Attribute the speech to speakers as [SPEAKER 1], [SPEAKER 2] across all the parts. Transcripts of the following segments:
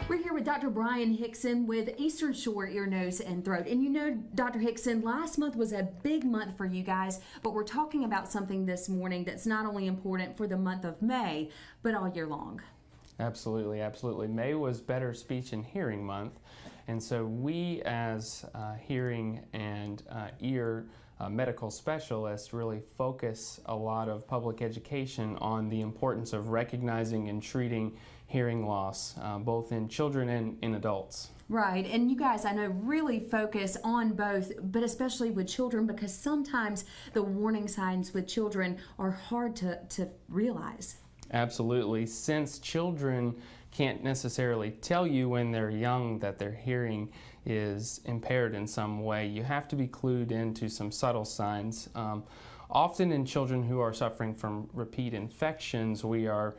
[SPEAKER 1] We're here with Dr. Brian Hixon with Eastern Shore Ear, Nose, and Throat. And you know, Dr. Hixon, last month was a big month for you guys, but we're talking about something this morning that's not only important for the month of May, but all year long.
[SPEAKER 2] Absolutely, absolutely. May was Better Speech and Hearing Month, and so we as hearing and ear medical specialists really focus a lot of public education on the importance of recognizing and treating hearing loss, both in children and in adults.
[SPEAKER 1] Right, and you guys, I know, really focus on both, but especially with children, because sometimes the warning signs with children are hard to realize.
[SPEAKER 2] Absolutely. Since children can't necessarily tell you when they're young that their hearing is impaired in some way, you have to be clued into some subtle signs. Often in children who are suffering from repeat infections, we are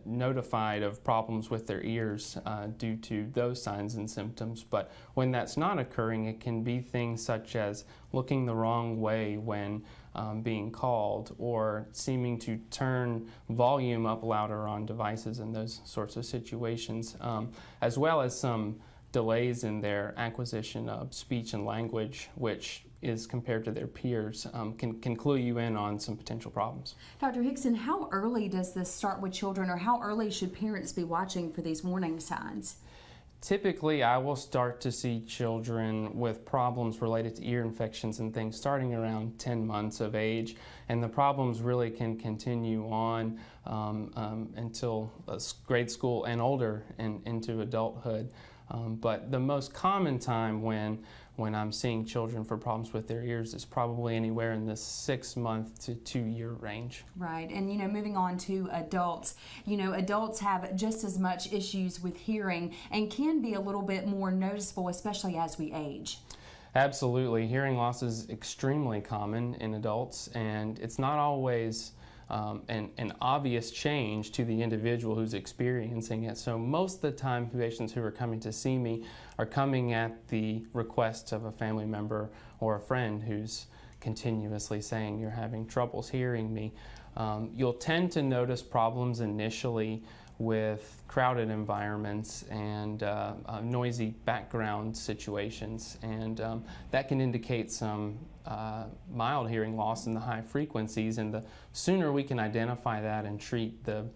[SPEAKER 2] notified of problems with their ears due to those signs and symptoms. But when that's not occurring, it can be things such as looking the wrong way when being called, or seeming to turn volume up louder on devices and those sorts of situations, as well as some delays in their acquisition of speech and language, which is compared to their peers, can clue you in on some potential problems.
[SPEAKER 1] Dr. Hixon, how early does this start with children, or how early should parents be watching for these warning signs?
[SPEAKER 2] Typically, I will start to see children with problems related to ear infections and things starting around 10 months of age, and the problems really can continue on until grade school and older and into adulthood. But the most common time when I'm seeing children for problems with their ears is probably anywhere in the 6-month to 2-year range.
[SPEAKER 1] Right, and you know, moving on to adults, you know, adults have just as much issues with hearing and can be a little bit more noticeable, especially as we age.
[SPEAKER 2] Absolutely. Hearing loss is extremely common in adults, and it's not always an obvious change to the individual who's experiencing it. So most of the time, patients who are coming to see me are coming at the request of a family member or a friend who's continuously saying, "You're having troubles hearing me." You'll tend to notice problems initially with crowded environments and noisy background situations, and that can indicate some mild hearing loss in the high frequencies, and the sooner we can identify that and treat, the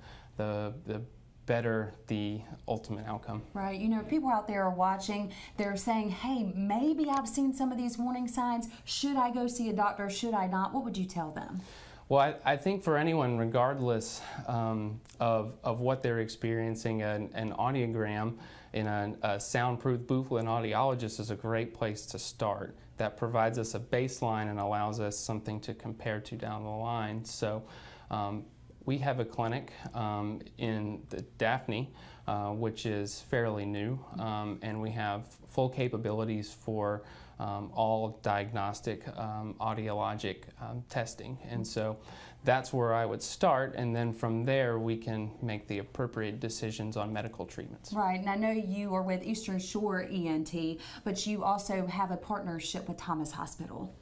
[SPEAKER 2] better the ultimate outcome.
[SPEAKER 1] Right, you know, people out there are watching, they're saying, hey, maybe I've seen some of these warning signs. Should I go see a doctor? Should I not? What would you tell them?
[SPEAKER 2] Well, I think for anyone, regardless of what they're experiencing, an audiogram in a soundproof booth with an audiologist is a great place to start. That provides us a baseline and allows us something to compare to down the line. So we have a clinic in the Daphne, which is fairly new, and we have full capabilities for all diagnostic audiologic testing. And so that's where I would start, and then from there we can make the appropriate decisions on medical treatments.
[SPEAKER 1] Right, and I know you are with Eastern Shore ENT, but you also have a partnership with Thomas Hospital.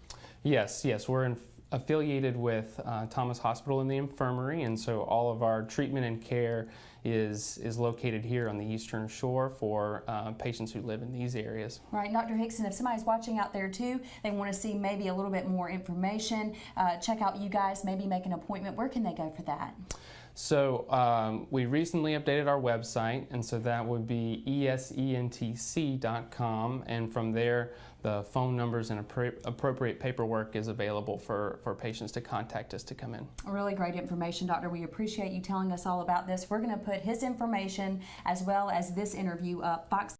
[SPEAKER 2] Yes, we're affiliated with Thomas Hospital in the infirmary, and so all of our treatment and care is located here on the Eastern Shore for patients who live in these areas.
[SPEAKER 1] Right, Dr. Hixon, if somebody's watching out there too, they want to see maybe a little bit more information, check out you guys, maybe make an appointment, where can they go for that?
[SPEAKER 2] So we recently updated our website, and so that would be esentc.com, and from there the phone numbers and appropriate paperwork is available for patients to contact us to come in.
[SPEAKER 1] Really great information, Doctor. We appreciate you telling us all about this. We're going to put his information as well as this interview up. Fox